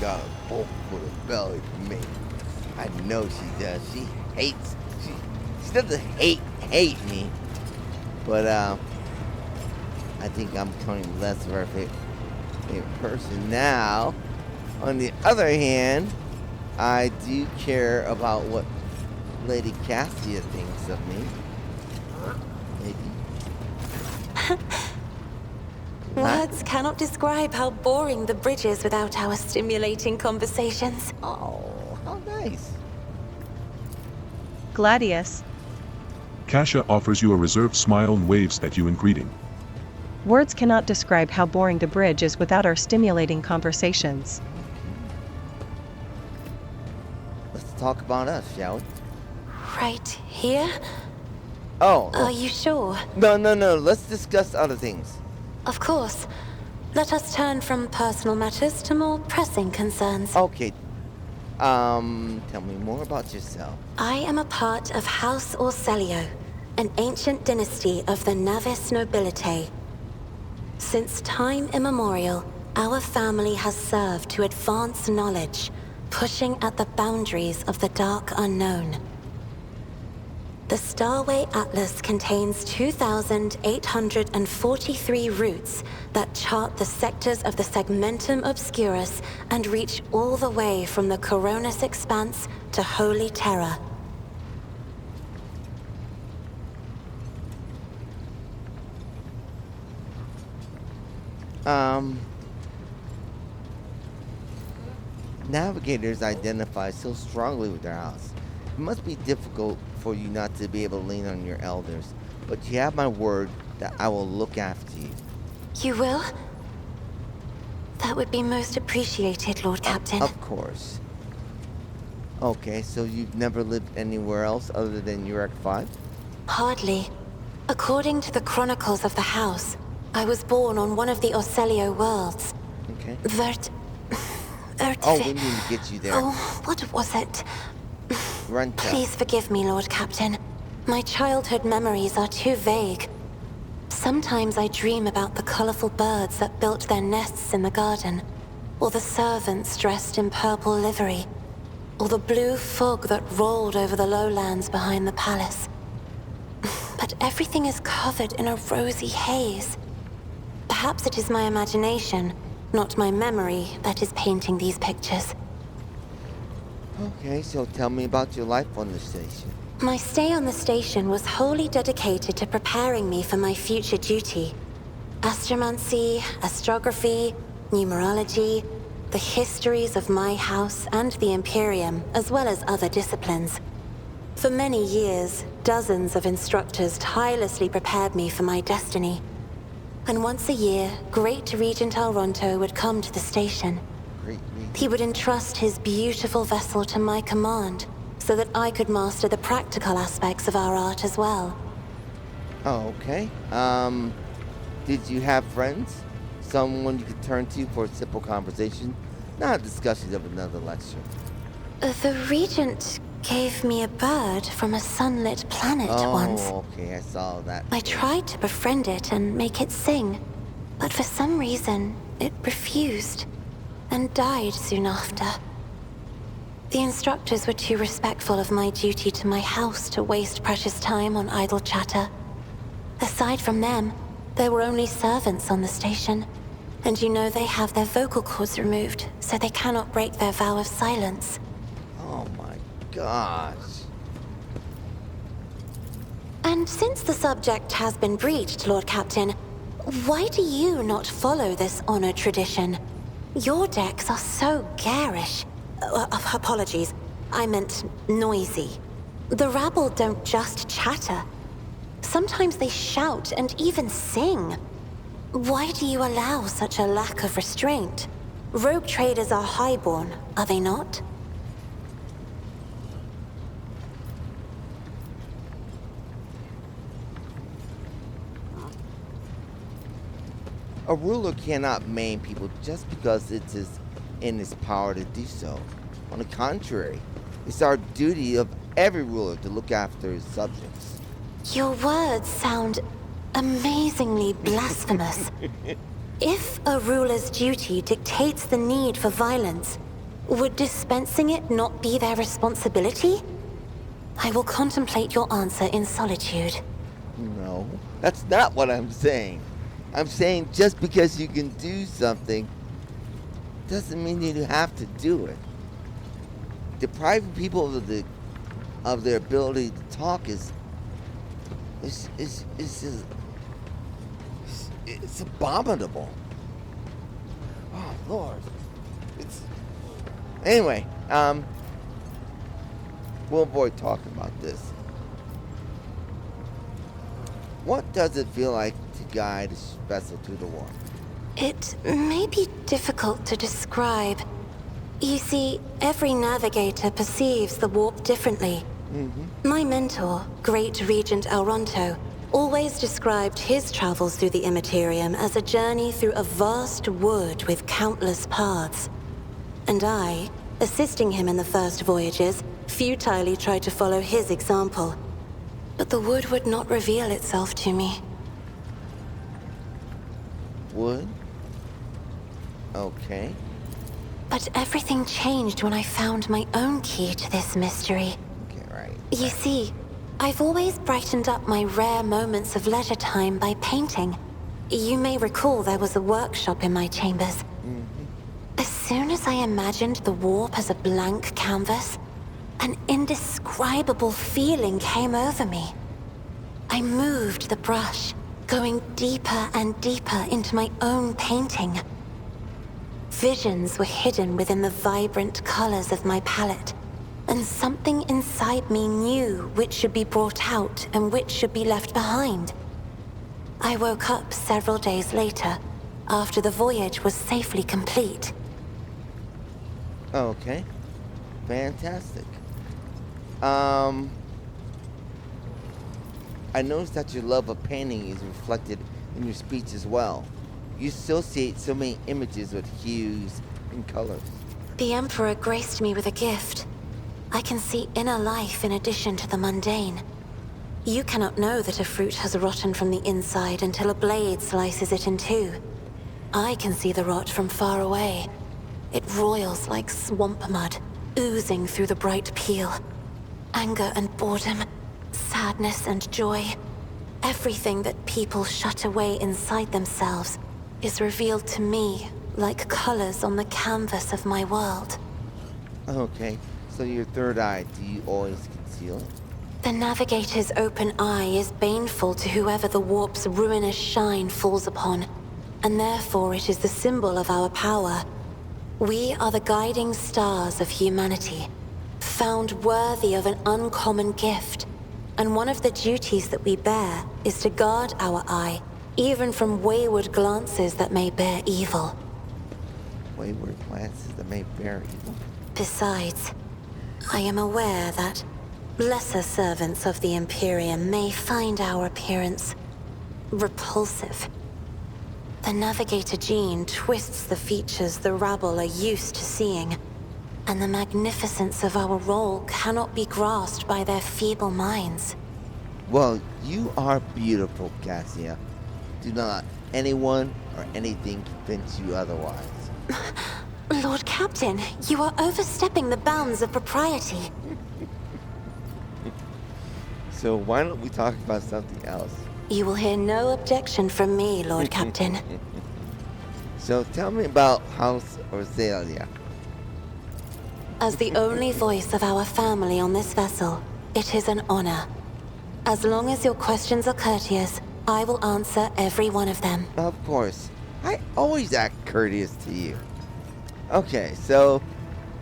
got a bowl full of belly for me. I know she does. She doesn't hate me. But I think I'm becoming less of a person now. On the other hand, I do care about what Lady Cassia thinks of me. Maybe. Words cannot describe how boring the bridge is without our stimulating conversations. Oh, how nice. Gladius. Cassia offers you a reserved smile and waves at you in greeting. Words cannot describe how boring the bridge is without our stimulating conversations. Let's talk about us, shall we? Right here? Oh. Are you sure? No. Let's discuss other things. Of course. Let us turn from personal matters to more pressing concerns. Okay. Tell me more about yourself. I am a part of House Orselio, an ancient dynasty of the Navis nobility. Since time immemorial, our family has served to advance knowledge, pushing at the boundaries of the dark unknown. The Starway Atlas contains 2,843 routes that chart the sectors of the Segmentum Obscurus and reach all the way from the Coronis Expanse to Holy Terra. Navigators identify so strongly with their house. It must be difficult for you not to be able to lean on your elders, but you have my word that I will look after you. You will? That would be most appreciated, Lord Captain. Of course. Okay, so you've never lived anywhere else other than Erik 5? Hardly. According to the chronicles of the house, I was born on one of the Orselio worlds. Okay. Oh, we need to get you there. Oh, what was it? Please forgive me, Lord Captain. My childhood memories are too vague. Sometimes I dream about the colorful birds that built their nests in the garden, or the servants dressed in purple livery, or the blue fog that rolled over the lowlands behind the palace. But everything is covered in a rosy haze. Perhaps it is my imagination, not my memory, that is painting these pictures. Okay, so tell me about your life on the station. My stay on the station was wholly dedicated to preparing me for my future duty. Astromancy, astrography, numerology, the histories of my house and the Imperium, as well as other disciplines. For many years, dozens of instructors tirelessly prepared me for my destiny. And once a year, Great Regent Alronto would come to the station. He would entrust his beautiful vessel to my command, so that I could master the practical aspects of our art as well. Oh, okay. Did you have friends? Someone you could turn to for a simple conversation? Not a discussion of another lecture. The Regent gave me a bird from a sunlit planet once. Oh, okay, I saw that. I tried to befriend it and make it sing, but for some reason, it refused, and died soon after. The instructors were too respectful of my duty to my house to waste precious time on idle chatter. Aside from them, there were only servants on the station, and you know they have their vocal cords removed, so they cannot break their vow of silence. Oh my gosh. And since the subject has been breached, Lord Captain, why do you not follow this honored tradition? Your decks are so garish. Apologies, I meant noisy. The rabble don't just chatter. Sometimes they shout and even sing. Why do you allow such a lack of restraint? Rogue traders are highborn, are they not? A ruler cannot maim people just because it is in his power to do so. On the contrary, it's our duty of every ruler to look after his subjects. Your words sound amazingly blasphemous. If a ruler's duty dictates the need for violence, Would dispensing it not be their responsibility? I will contemplate your answer in solitude. No, that's not what I'm saying. I'm saying just because you can do something doesn't mean you have to do it. Depriving people of their ability to talk is abominable. Oh Lord. Anyway, we'll avoid talking about this. What does it feel like to guide a vessel through the warp? It may be difficult to describe. You see, every navigator perceives the warp differently. My mentor, Great Regent Elronto, always described his travels through the Immaterium as a journey through a vast wood with countless paths. And I, assisting him in the first voyages, futilely tried to follow his example. But the wood would not reveal itself to me. Wood? Okay. But everything changed when I found my own key to this mystery. Okay, right. You see, I've always brightened up my rare moments of leisure time by painting. You may recall there was a workshop in my chambers. As soon as I imagined the warp as a blank canvas, an indescribable feeling came over me. I moved the brush, going deeper and deeper into my own painting. Visions were hidden within the vibrant colors of my palette, and something inside me knew which should be brought out and which should be left behind. I woke up several days later, after the voyage was safely complete. Okay. Fantastic. I noticed that your love of painting is reflected in your speech as well. You associate so many images with hues and colors. The Emperor graced me with a gift. I can see inner life in addition to the mundane. You cannot know that a fruit has rotten from the inside until a blade slices it in two. I can see the rot from far away. It roils like swamp mud, oozing through the bright peel. Anger and boredom, sadness and joy. Everything that people shut away inside themselves is revealed to me like colors on the canvas of my world. Okay, so your third eye, do you always conceal it? The navigator's open eye is baneful to whoever the warp's ruinous shine falls upon, and therefore it is the symbol of our power. We are the guiding stars of humanity, found worthy of an uncommon gift, and one of the duties that we bear is to guard our eye, even from wayward glances that may bear evil. Wayward glances that may bear evil? Besides, I am aware that lesser servants of the Imperium may find our appearance repulsive. The navigator gene twists the features the rabble are used to seeing, and the magnificence of our role cannot be grasped by their feeble minds. Well, you are beautiful, Cassia. Do not anyone or anything convince you otherwise. Lord Captain, you are overstepping the bounds of propriety. So why don't we talk about something else? You will hear no objection from me, Lord Captain. So tell me about House Orzalia. As the only voice of our family on this vessel, it is an honor. As long as your questions are courteous, I will answer every one of them. Of course. I always act courteous to you. Okay, so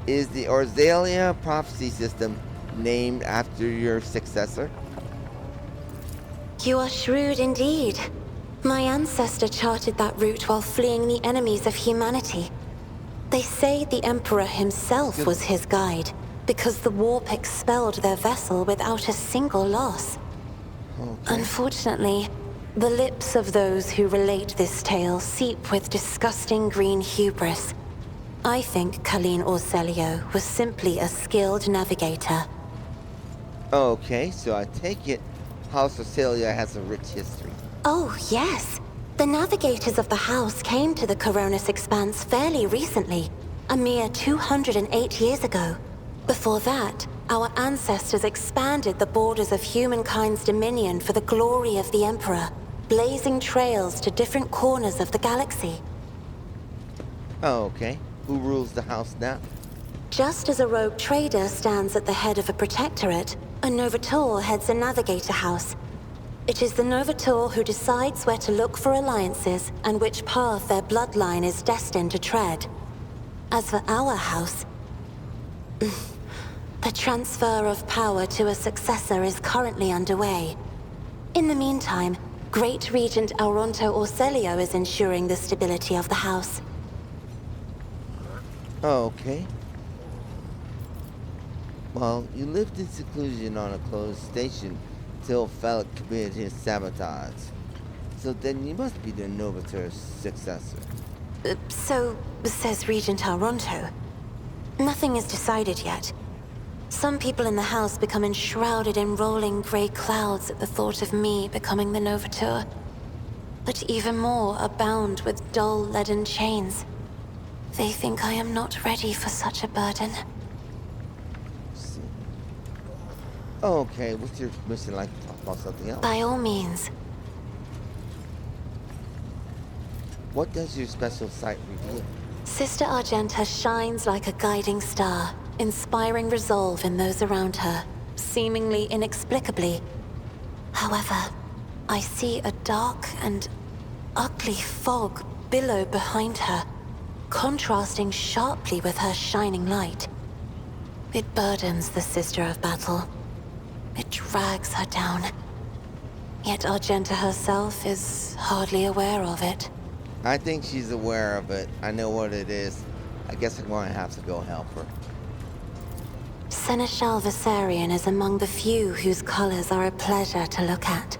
is the Orzalia prophecy system named after your successor? You are shrewd indeed. My ancestor charted that route while fleeing the enemies of humanity. They say the Emperor himself was his guide, because the warp expelled their vessel without a single loss. Okay. Unfortunately, the lips of those who relate this tale seep with disgusting green hubris. I think Colleen Orselio was simply a skilled navigator. Okay, so I take it House Orzalia has a rich history. Oh, yes. The navigators of the house came to the Coronis Expanse fairly recently. a mere 208 years ago. Before that, our ancestors expanded the borders of humankind's dominion for the glory of the Emperor, blazing trails to different corners of the galaxy. Oh, okay. Who rules the house now? Just as a rogue trader stands at the head of a protectorate, a Novator heads a navigator house. It is the Novator who decides where to look for alliances and which path their bloodline is destined to tread. As for our house, the transfer of power to a successor is currently underway. In the meantime, Great Regent Auronto Orselio is ensuring the stability of the house. Oh, okay. Well, you lived in seclusion on a closed station till Felix committed his sabotage. So then you must be the Novator's successor. So says Regent Auronto. Nothing is decided yet. Some people in the house become enshrouded in rolling grey clouds at the thought of me becoming the Novator. But even more are bound with dull leaden chains. They think I am not ready for such a burden. Oh, okay. What's your mission like to talk about something else? By all means. What does your special sight reveal? Sister Argenta shines like a guiding star, inspiring resolve in those around her, seemingly inexplicably. However, I see a dark and ugly fog billow behind her, contrasting sharply with her shining light. It burdens the Sister of Battle. It drags her down. Yet Argenta herself is hardly aware of it. I think she's aware of it. I know what it is. I guess I'm going to have to go help her. Seneschal Viserion is among the few whose colors are a pleasure to look at.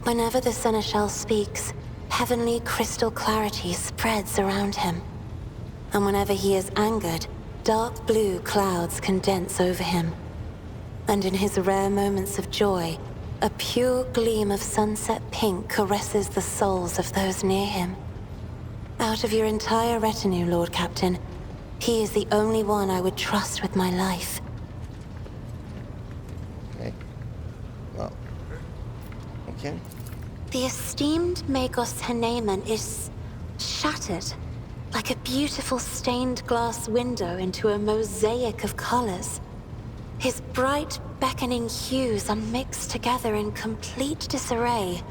Whenever the Seneschal speaks, heavenly crystal clarity spreads around him. And whenever he is angered, dark blue clouds condense over him. And in his rare moments of joy, a pure gleam of sunset pink caresses the souls of those near him. Out of your entire retinue, Lord Captain, he is the only one I would trust with my life. Okay. Well. Okay. The esteemed Magos Haneman is shattered, like a beautiful stained glass window into a mosaic of colors. His bright, beckoning hues are mixed together in complete disarray.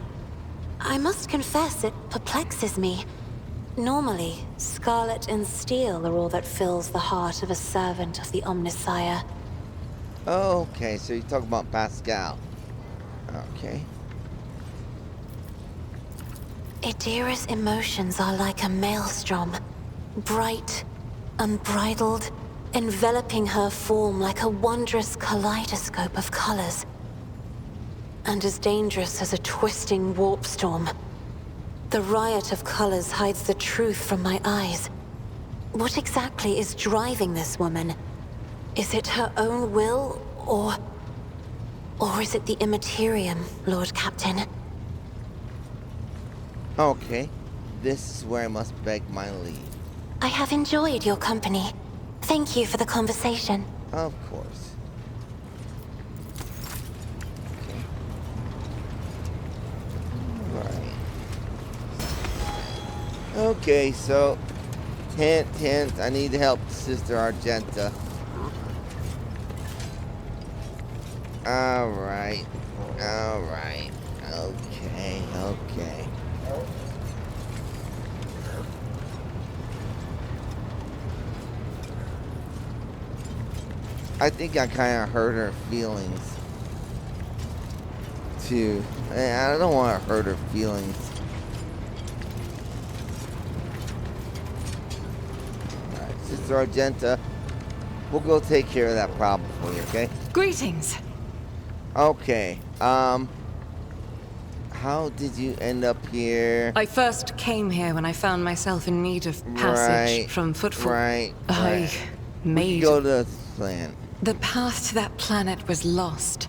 I must confess it perplexes me. Normally, scarlet and steel are all that fills the heart of a servant of the Omnissiah. Okay, so you're talking about Pasqal. Okay. Idira's emotions are like a maelstrom, bright, unbridled, enveloping her form like a wondrous kaleidoscope of colors. And as dangerous as a twisting warp storm. The riot of colors hides the truth from my eyes. What exactly is driving this woman? Is it her own will, or is it the Immaterium, Lord Captain? Okay. This is where I must beg my leave. I have enjoyed your company. Thank you for the conversation. Of course. Okay. Right. Okay, so hint, hint, I need help, Sister Argenta. Alright. Alright. Okay, okay. I think I kind of hurt her feelings. Too. I don't want to hurt her feelings. Alright, Sister Argenta, we'll go take care of that problem for you, okay? Greetings. Okay, how did you end up here? I first came here when I found myself in need of passage from Footfall. Right. I made... Go to the plan. The path to that planet was lost.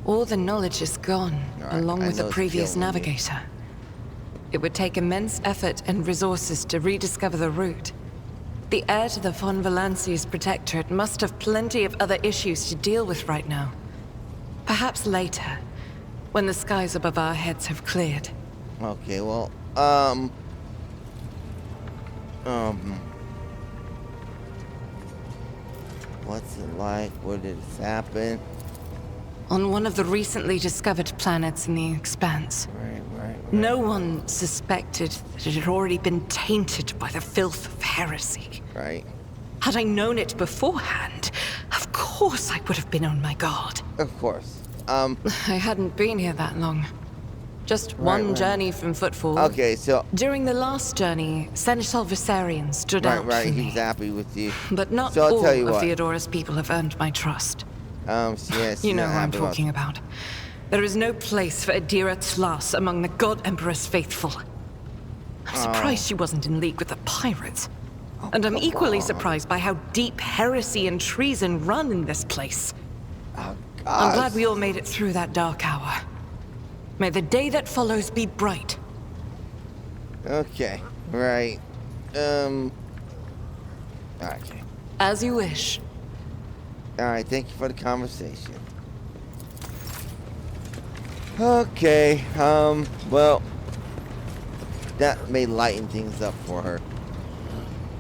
All the knowledge is gone, along with the previous navigator. It would take immense effort and resources to rediscover the route. The heir to the von Valanci's protectorate must have plenty of other issues to deal with right now. Perhaps later, when the skies above our heads have cleared. Okay, well, what's it like? Where did this happen? On one of the recently discovered planets in the Expanse. Right. No one suspected that it had already been tainted by the filth of heresy. Right. Had I known it beforehand, of course I would have been on my guard. Of course. I hadn't been here that long. Just one journey from Footfall. Okay, so... During the last journey, Seneschal Viserion stood out for Right, me. he was happy with you. But not so all tell you of what. Theodora's people have earned my trust. Yes, You know who I'm talking about. There is no place for Idira Tlas among the God Emperor's faithful. I'm surprised she wasn't in league with the pirates. And I'm equally surprised by how deep heresy and treason run in this place. Oh, I'm glad we all made it through that dark hour. May the day that follows be bright. Okay, right. Okay. As you wish. Alright, thank you for the conversation. Okay, well, that may lighten things up for her.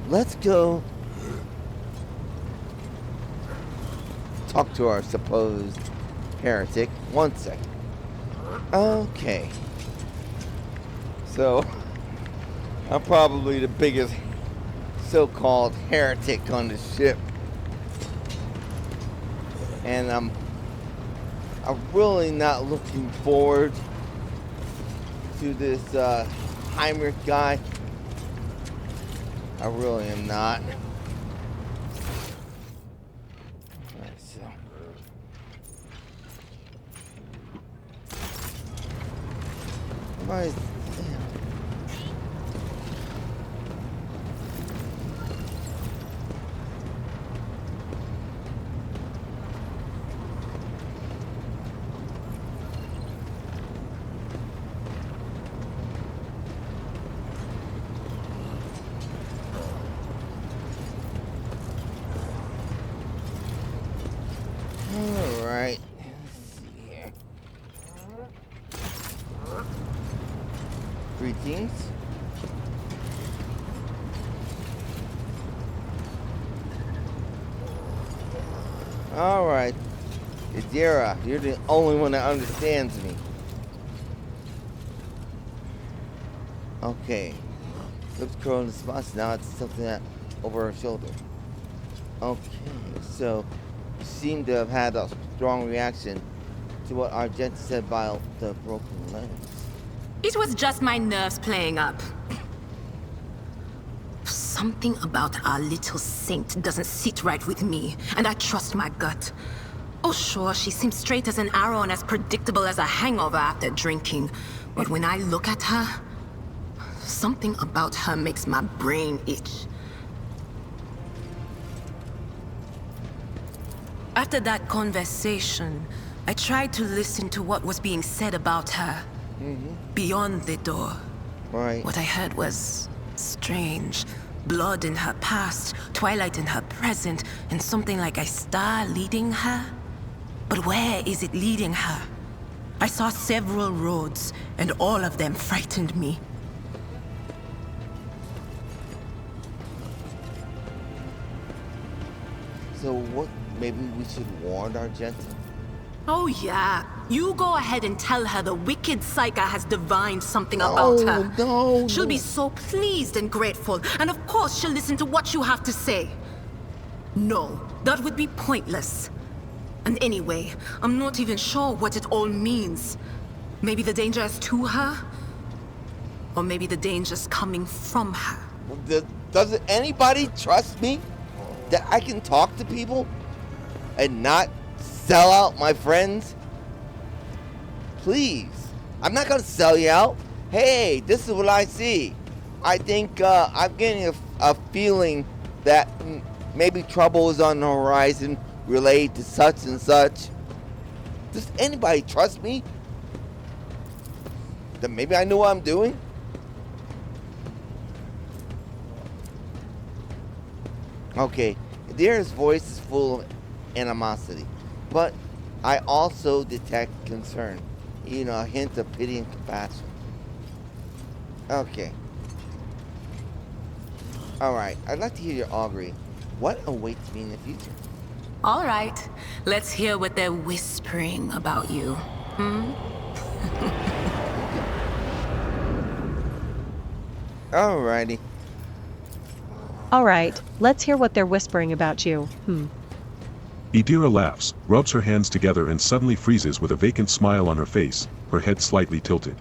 Let's go talk to our supposed heretic. 1 second. Okay. So, I'm probably the biggest so-called heretic on the ship. And I'm really not looking forward to this Heinrich guy. I really am not. Alright, so. Why is... Alright. Let's see here. Greetings. Alright. Idira, you're the only one that understands me. Okay. Lips curl in the spots. Now it's something that over her shoulder. Okay, so you seem to have had a strong reaction to what Argenta said about the broken lens. It was just my nerves playing up. Something about our little saint doesn't sit right with me, and I trust my gut. Oh sure, she seems straight as an arrow and as predictable as a hangover after drinking. But when I look at her, something about her makes my brain itch. After that conversation, I tried to listen to what was being said about her. Beyond the door. Right. What I heard was strange. Blood in her past, twilight in her present, and something like a star leading her. But where is it leading her? I saw several roads, and all of them frightened me. So what? Maybe we should warn Argenta? Oh yeah, you go ahead and tell her the wicked Psyker has divined something about her. No, She'll be so pleased and grateful, and of course she'll listen to what you have to say. No, that would be pointless. And anyway, I'm not even sure what it all means. Maybe the danger is to her? Or maybe the danger's coming from her. Doesn't anybody trust me that I can talk to people and not sell out my friends? Please. I'm not gonna sell you out. Hey, this is what I see. I think I'm getting a feeling that maybe trouble is on the horizon related to such and such. Does anybody trust me? That maybe I know what I'm doing? Okay, Idira's voice is full of animosity, but I also detect concern. You know, a hint of pity and compassion. Okay. Alright, I'd like to hear your augury. What awaits me in the future? All right, let's hear what they're whispering about you. Alrighty. Alright, let's hear what they're whispering about you. Idira laughs, rubs her hands together and suddenly freezes with a vacant smile on her face, her head slightly tilted.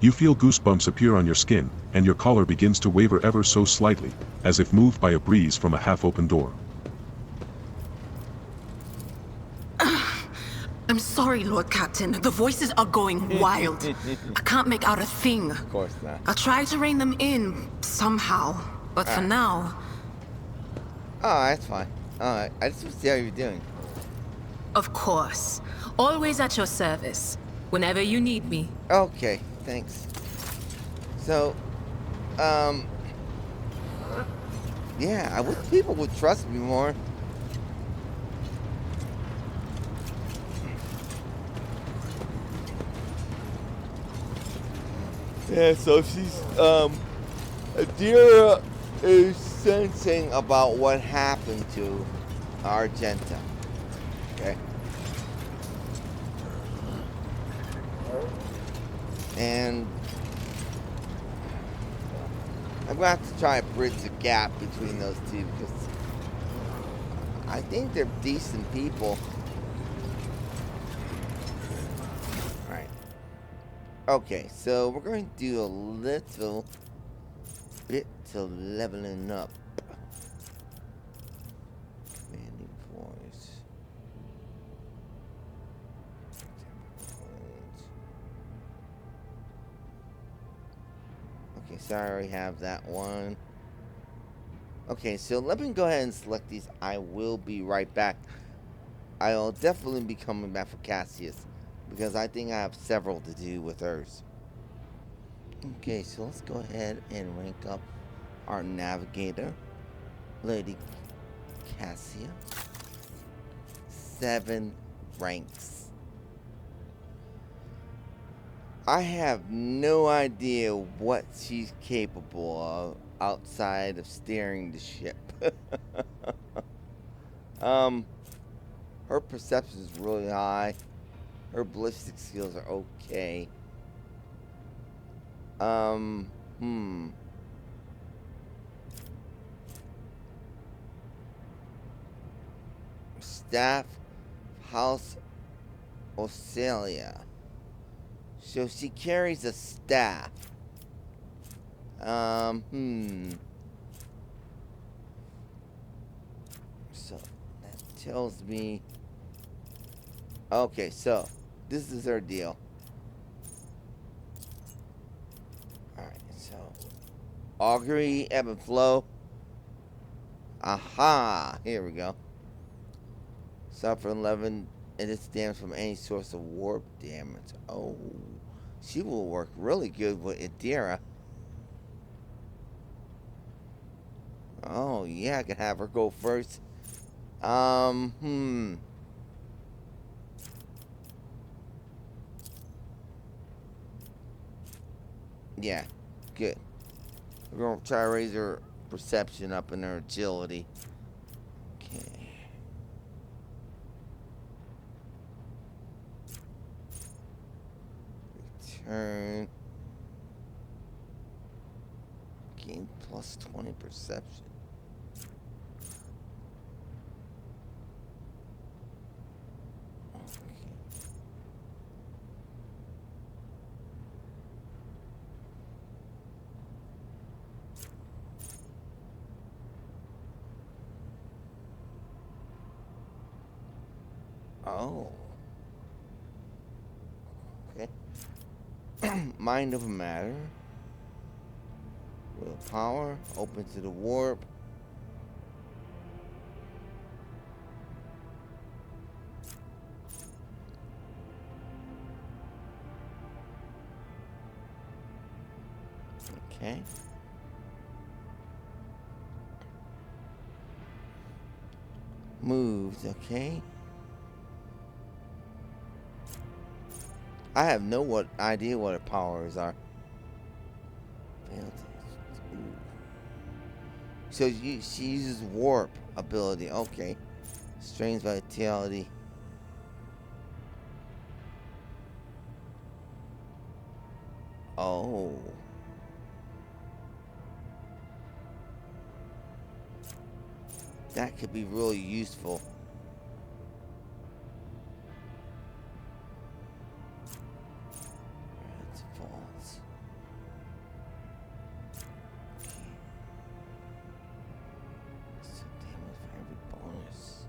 You feel goosebumps appear on your skin, and your collar begins to waver ever so slightly, as if moved by a breeze from a half-open door. I'm sorry, Lord Captain. The voices are going wild. I can't make out a thing. Of course not. I'll try to rein them in somehow, but for now... Oh, that's fine. Alright, I just want to see how you're doing. Of course. Always at your service. Whenever you need me. Okay, thanks. So, yeah, I wish people would trust me more. Yeah, so she's, Idira is sensing about what happened to Argenta. Okay. And I'm going to have to try to bridge the gap between those two because I think they're decent people. Alright. Okay, so we're going to do a little bit to leveling up. Commanding voice. Okay, so I already have that one. Okay, so let me go ahead and select these. I will be right back. I'll definitely be coming back for Cassius because I think I have several to do with hers. Okay, so let's go ahead and rank up our navigator, Lady Cassia. 7 ranks. I have no idea what she's capable of outside of steering the ship. Her perception is really high. Her ballistic skills are okay. Staff, House, Ocelia. So she carries a staff. So that tells me. Okay, so this is her deal. Alright, so augury, ebb and flow. Aha! Here we go. Suffer 11 and it's damage from any source of warp damage. Oh, she will work really good with Idira. Oh yeah, I can have her go first. Yeah, good. We're gonna try to raise her perception up and her agility. Okay. Return. Gain plus 20 perception. Oh. Okay. Mind of matter. Willpower. Open to the warp. Okay. Moves, okay. I have no idea what her powers are. Ooh. So she uses warp ability. Okay. Strange vitality. Oh. That could be really useful. That's false. Okay. So damage for every bonus.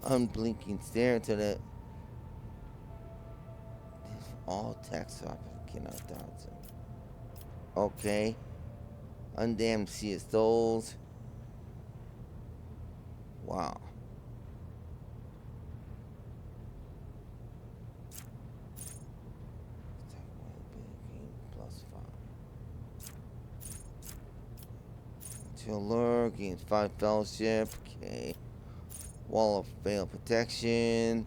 Unblinking stare until that all text off cannot dodge them. Okay. Undamned Sea of Souls. Wow. +5. To lure, gains 5 fellowship. Okay. Wall of Veil protection.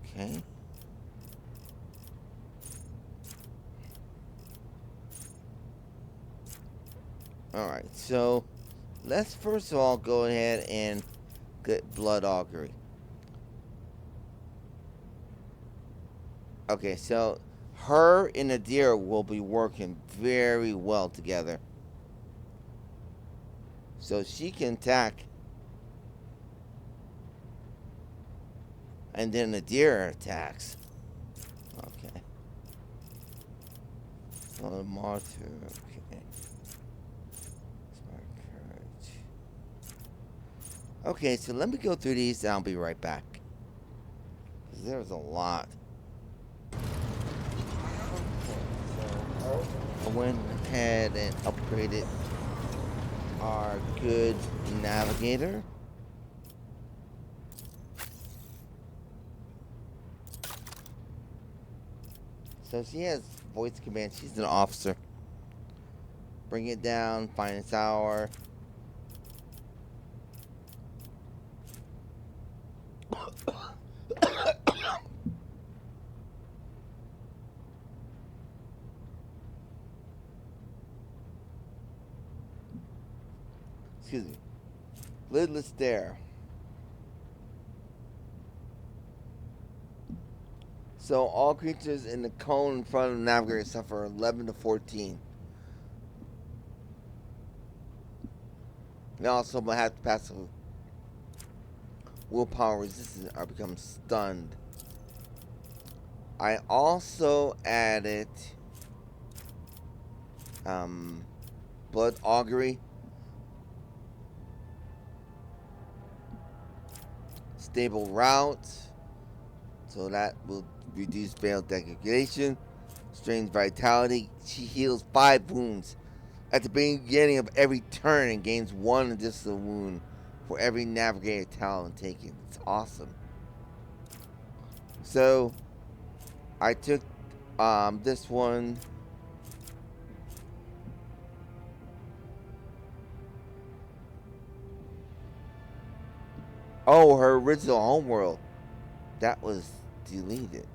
Okay. Alright, so let's first of all go ahead and get Blood Augury. Okay, so her and Idira will be working very well together. So she can attack. And then Idira attacks. Okay. So Martyr, okay. Smart Courage. Okay, so let me go through these and I'll be right back. Because there's a lot. I went ahead and upgraded our good navigator. So she has voice command. She's an officer. Bring it down. Finest hour. Excuse me. Lidless stare. So all creatures in the cone in front of the navigator suffer 11 to 14. They also have to pass willpower resistance or become stunned. I also added Blood Augury. Stable route. So that will reduce failed degradation. Strange vitality. She heals 5 wounds at the beginning of every turn and gains 1 additional wound for every navigator talent taken. It's awesome. So I took this one. Oh, her original homeworld. That was deleted.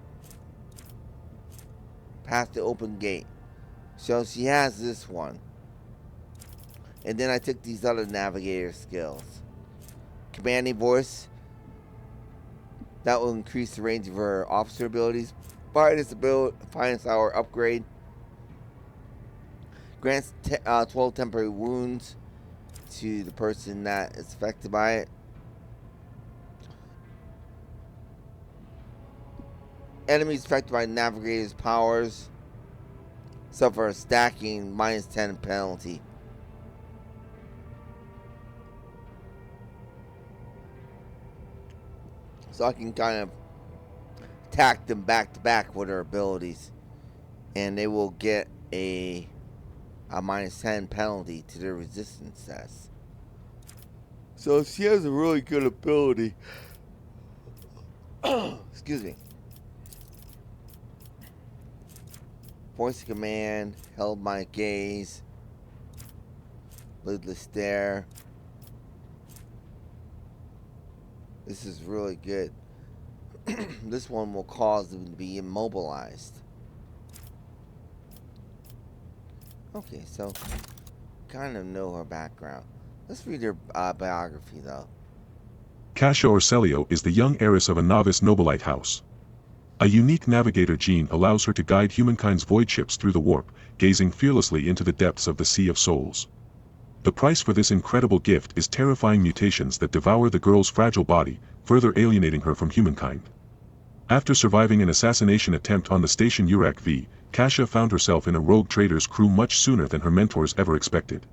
Past the open gate. So she has this one. And then I took these other navigator skills. Commanding voice. That will increase the range of her officer abilities. Finest hour upgrade. Grants 12 temporary wounds to the person that is affected by it. Enemies affected by navigator's powers suffer a stacking -10 penalty. So I can kind of attack them back to back with her abilities. And they will get a -10 penalty to their resistance test. So she has a really good ability. Excuse me. Voice of command, held my gaze, lidless stare. This is really good. This one will cause them to be immobilized. Okay, so kind of know her background. Let's read her biography, though. Cassia Orselio is the young heiress of a novice Nobilite house. A unique navigator gene allows her to guide humankind's void ships through the warp, gazing fearlessly into the depths of the Sea of Souls. The price for this incredible gift is terrifying mutations that devour the girl's fragile body, further alienating her from humankind. After surviving an assassination attempt on the station Urak V, Cassia found herself in a rogue trader's crew much sooner than her mentors ever expected.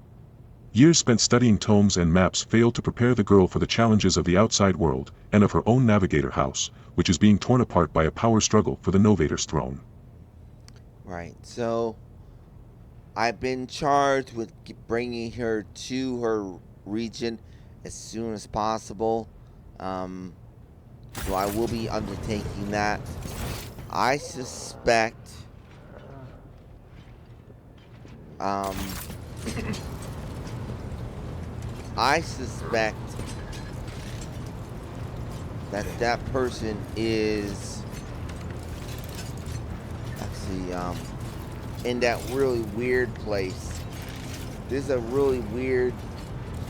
Years spent studying tomes and maps failed to prepare the girl for the challenges of the outside world, and of her own navigator house, which is being torn apart by a power struggle for the Novator's throne. Right, so I've been charged with bringing her to her region as soon as possible. So I will be undertaking that. I suspect that person is actually in that really weird place. This is a really weird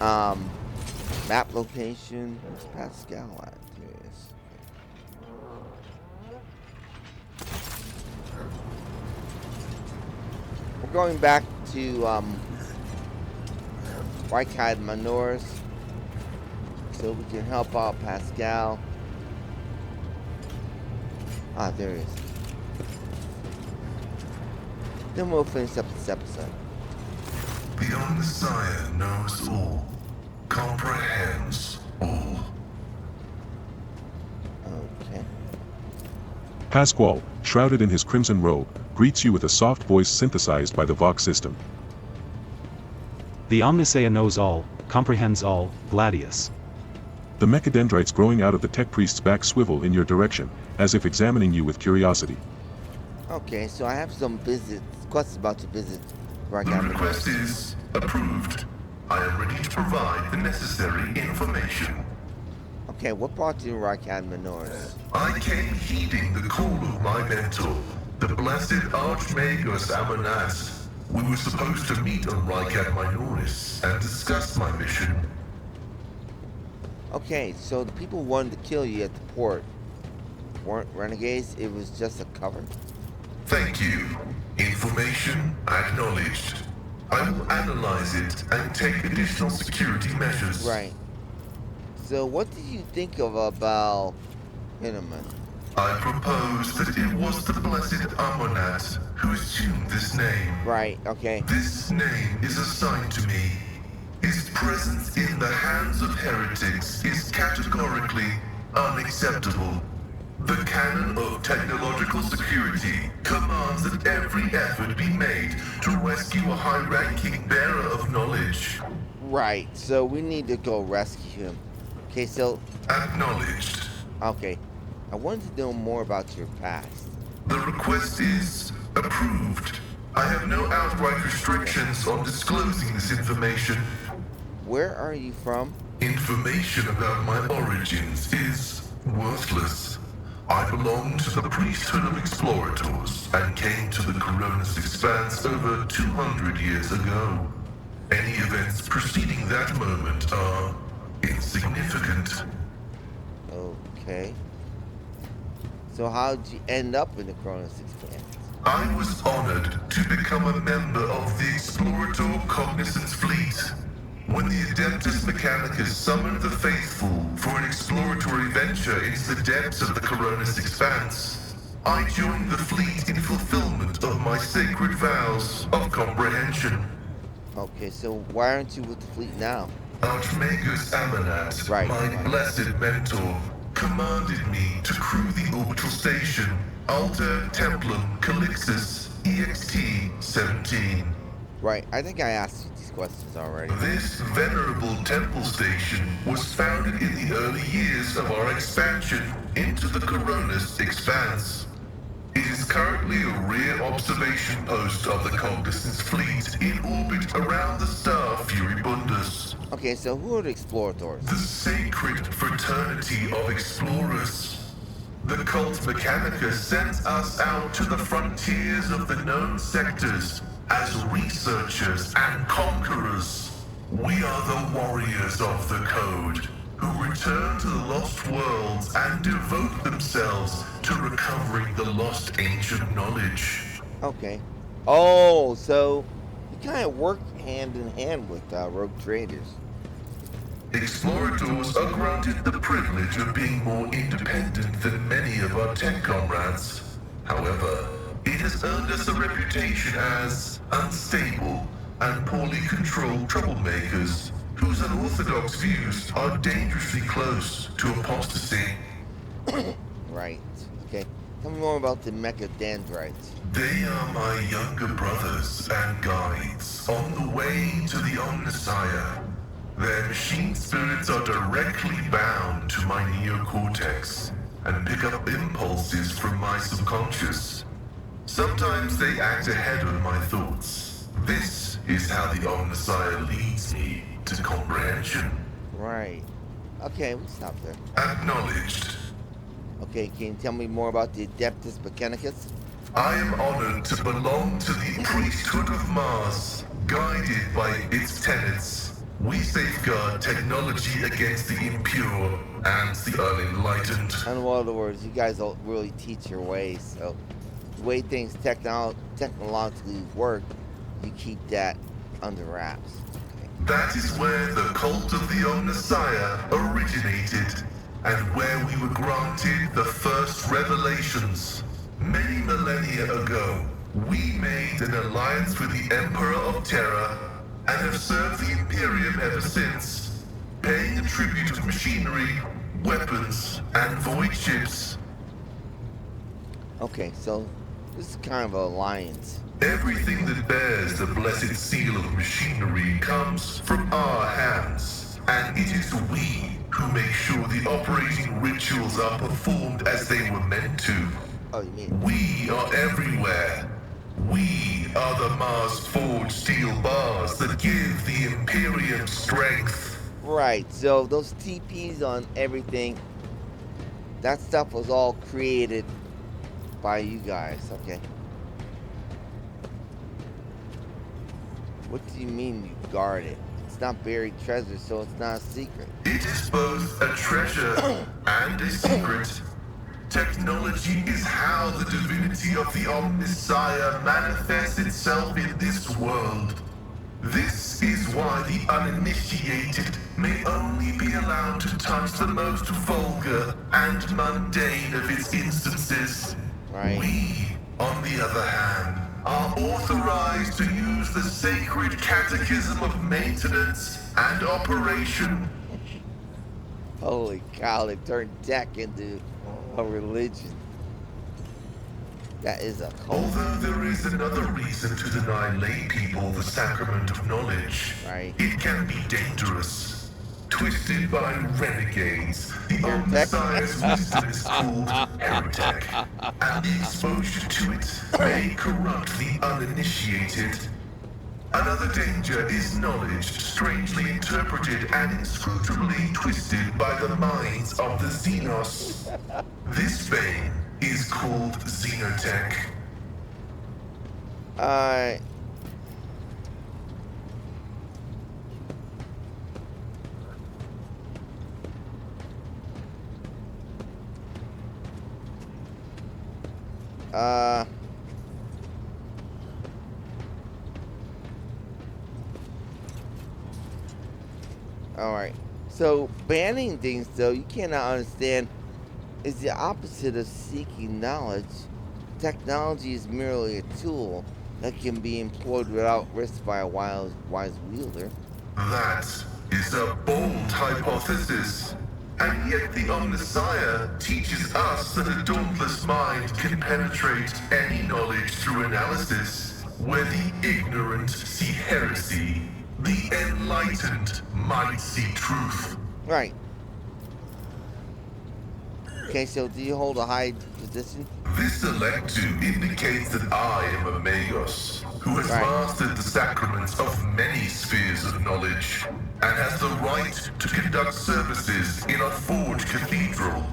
map location. Where's Pasqal at? There it is. We're going back to White-Eyed Manors so we can help out Pasqal. Ah, there it is. Then we'll finish up this episode. The Messiah knows all, comprehends all. Okay. Pasqal, shrouded in his crimson robe, greets you with a soft voice synthesized by the Vox system. The Omnisaia knows all, comprehends all, Gladius. The mechadendrites growing out of the tech priest's back swivel in your direction, as if examining you with curiosity. Okay, so I have some questions about your visit. The request is approved. I am ready to provide the necessary information. Okay, what brought you to White-Eyed Manors? I came heeding the call of my mentor, the blessed Archmagus Amonat. We were supposed to meet on White-Eyed Minoris and discuss my mission. Okay, so the people who wanted to kill you at the port weren't renegades, it was just a cover? Thank you. Information acknowledged. I will analyze it and take additional security measures. Right. So what do you think of about Hinneman? I propose that it was the blessed Amonat who assumed this name. Right, okay. This name is assigned to me. His presence in the hands of heretics is categorically unacceptable. The canon of technological security commands that every effort be made to rescue a high-ranking bearer of knowledge. Right, so we need to go rescue him. Okay, so... Acknowledged. Okay. I wanted to know more about your past. The request is approved. I have no outright restrictions on disclosing this information. Where are you from? Information about my origins is worthless. I belong to the priesthood of explorators and came to the Coronis Expanse over 200 years ago. Any events preceding that moment are insignificant. Okay. So how'd you end up in the Cronus Expanse? I was honored to become a member of the Explorator Cognizance Fleet. When the Adeptus Mechanicus summoned the faithful for an exploratory venture into the depths of the Coronis Expanse, I joined the fleet in fulfillment of my sacred vows of comprehension. Okay, so why aren't you with the fleet now? Archmagus Amonat, my blessed mentor, commanded me to crew the orbital station Alter Templum Calixis EXT-17. Right, I think I asked you these questions already. This venerable temple station was founded in the early years of our expansion into the Coronis Expanse. It is currently a rear observation post of the Cognizance fleet in orbit around the star Furibundus. Okay, so who are the explorators? The sacred fraternity of explorers. The cult Mechanica sends us out to the frontiers of the known sectors as researchers and conquerors. We are the warriors of the code, who return to the lost worlds and devote themselves to recovering the lost ancient knowledge. Okay. Oh, so you kind of work hand in hand with rogue traders. Explorators are granted the privilege of being more independent than many of our tech comrades. However, it has earned us a reputation as unstable and poorly controlled troublemakers whose unorthodox views are dangerously close to apostasy. Right. Okay. Tell me more about the mechadendrites. They are my younger brothers and guides on the way to the Omnissiah. Their machine spirits are directly bound to my neocortex and pick up impulses from my subconscious. Sometimes they act ahead of my thoughts. This is how the Omnissiah leads me to comprehension. Right. Okay, we'll stop there. Acknowledged. Okay, can you tell me more about the Adeptus Mechanicus? I am honored to belong to the priesthood of Mars, guided by its tenets. We safeguard technology against the impure and the unenlightened. In other words, you guys don't really teach your ways, so the way things technologically work, you keep that under wraps. Okay. That is where the cult of the Omnissiah originated, and where we were granted the first revelations. Many millennia ago, we made an alliance with the Emperor of Terra and have served the Imperium ever since, paying a tribute of machinery, weapons, and void ships. Okay, so this is kind of an alliance. Everything that bears the blessed seal of machinery comes from our hands, and it is we who make sure the operating rituals are performed as they were meant to. Oh, you mean? We are everywhere. We are the Mars forged steel bars that give the Imperium strength. Right, so those TPs on everything, that stuff was all created by you guys, okay. What do you mean you guard it? It's not buried treasure, so it's not a secret. It is both a treasure and a secret. Technology is how the divinity of the Omnissiah manifests itself in this world. This is why the uninitiated may only be allowed to touch the most vulgar and mundane of its instances. Right. We, on the other hand, are authorized to use the sacred catechism of maintenance and operation. Holy cow, they turned tech into a religion. That is a cult. Although there is another reason to deny lay people the sacrament of knowledge, Right. it can be dangerous. Twisted by renegades, the Heretic? Omnissiah's wisdom is called heretic, and the exposure to it may corrupt the uninitiated. Another danger is knowledge strangely interpreted and inscrutably twisted by the minds of the Xenos. This bane is called Xenotech. Alright. So, banning things, though, you cannot understand, is the opposite of seeking knowledge. Technology is merely a tool that can be employed without risk by a wise wielder. That is a bold hypothesis. And yet the Omnissiah teaches us that a dauntless mind can penetrate any knowledge through analysis, where the ignorant see heresy, the enlightened might see truth. Right. Okay, so do you hold a high position? This electu indicates that I am a Magos, who has Right. mastered the sacraments of many spheres of knowledge, and has the right to conduct services in a forged cathedral.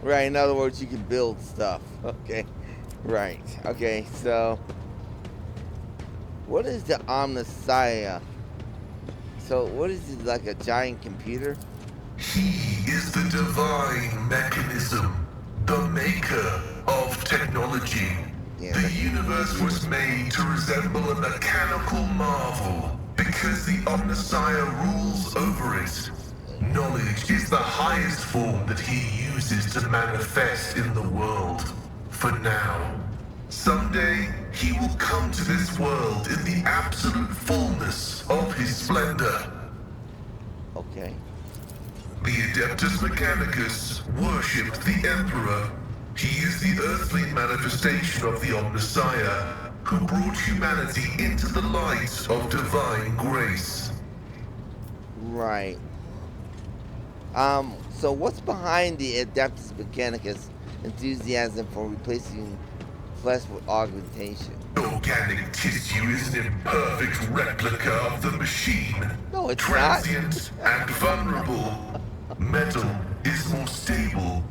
Right, in other words, you can build stuff. Okay. Right. Okay, so what is the Omnissiah? So what is it, like a giant computer? He is the divine mechanism, the maker of technology. Yeah, The universe was made to resemble a mechanical marvel because the Omnissiah rules over it. Knowledge is the highest form that he uses to manifest in the world. For now. Someday, he will come to this world in the absolute fullness of his splendor. Okay. The Adeptus Mechanicus worshipped the Emperor. He is the earthly manifestation of the Omnissiah, who brought humanity into the light of divine grace. Right. So what's behind the Adeptus Mechanicus enthusiasm for replacing flesh with augmentation? Organic tissue is an imperfect replica of the machine. No, it's transient and vulnerable. Metal is more stable,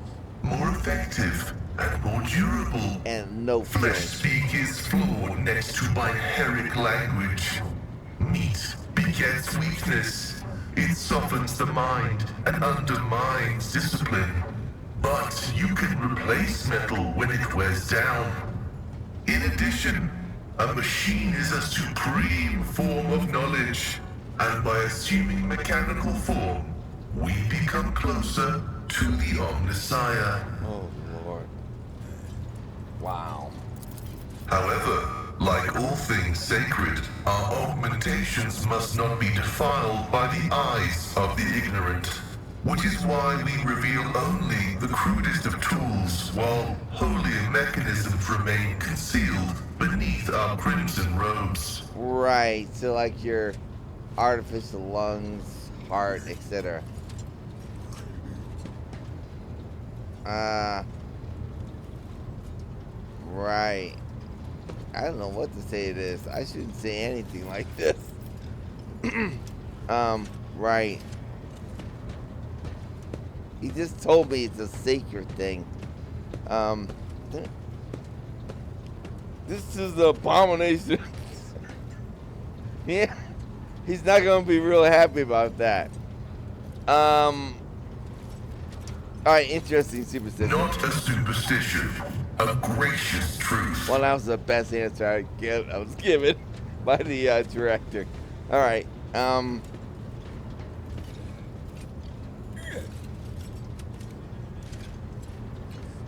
more effective, and more durable. And no Flesh feeling. speak is flawed next to biheric language. Meat begets weakness. It softens the mind and undermines discipline. But you can replace metal when it wears down. In addition, a machine is a supreme form of knowledge, and by assuming mechanical form, we become closer to the Omnissiah. Oh, Lord. Wow. However, like all things sacred, our augmentations must not be defiled by the eyes of the ignorant, which is why we reveal only the crudest of tools, while holier mechanisms remain concealed beneath our crimson robes. Right, so like your artificial lungs, heart, etc. Right. I don't know what to say to this. I shouldn't say anything like this. Right. He just told me it's a sacred thing. This is the abomination. Yeah. He's not gonna be real happy about that. Alright, interesting superstition. Not a superstition, a gracious truth. Well, that was the best answer I was given by the director. Alright,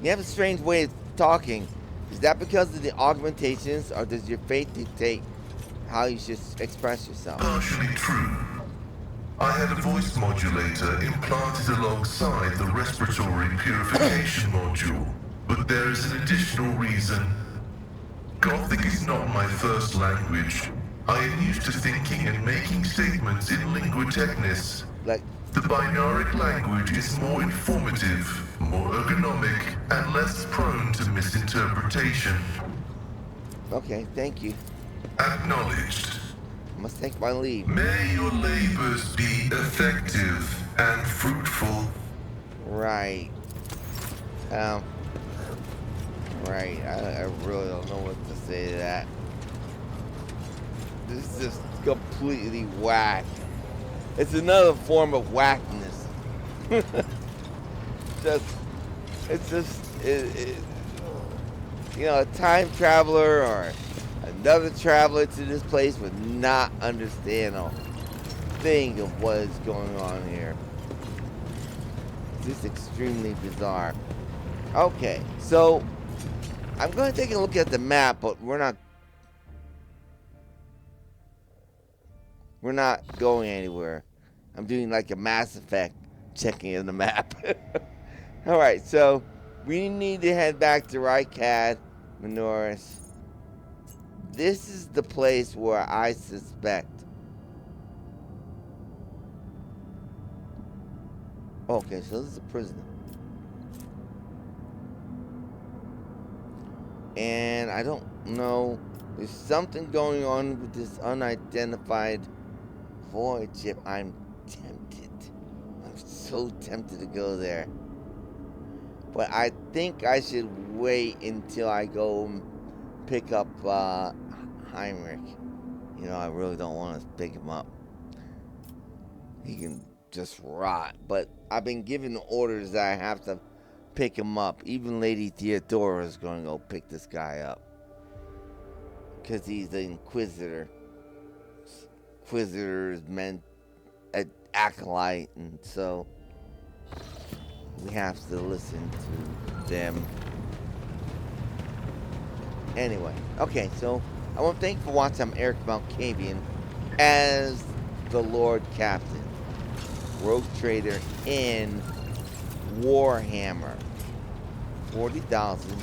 you have a strange way of talking. Is that because of the augmentations, or does your faith dictate how you should express yourself? Partially true. I had a voice modulator implanted alongside the respiratory purification module, but there is an additional reason. Gothic is not my first language. I am used to thinking and making statements in lingua technis. Like, The binaric language is more informative, more ergonomic, and less prone to misinterpretation. okay, thank you. Acknowledged. I must take my leave. May your labors be effective and fruitful. Right. Right. I really don't know what to say to that. This is just completely whack. It's another form of whackness. You know, a time traveler or another traveler to this place would not understand a thing of what is going on here. It's just extremely bizarre. Okay, so I'm going to take a look at the map, but we're not going anywhere. I'm doing like a Mass Effect checking in the map. Alright, so we need to head back to Rykad, Minoris. This is the place where I suspect. Okay, so this is a prison. And I don't know. There's something going on with this unidentified void ship. I'm tempted. I'm so tempted to go there. But I think I should wait until I go pick up Heinrich. You know, I really don't want to pick him up. He can just rot. But I've been given orders that I have to pick him up. Even Lady Theodora is going to go pick this guy up. Because he's the Inquisitor. Inquisitor is meant an acolyte. And so we have to listen to them. Anyway. Okay, so I want to thank you for watching. I'm Erik Malkavian as the Lord Captain. Rogue Trader in Warhammer 40,000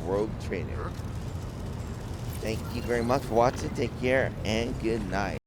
Rogue Trader. Thank you very much for watching. Take care and good night.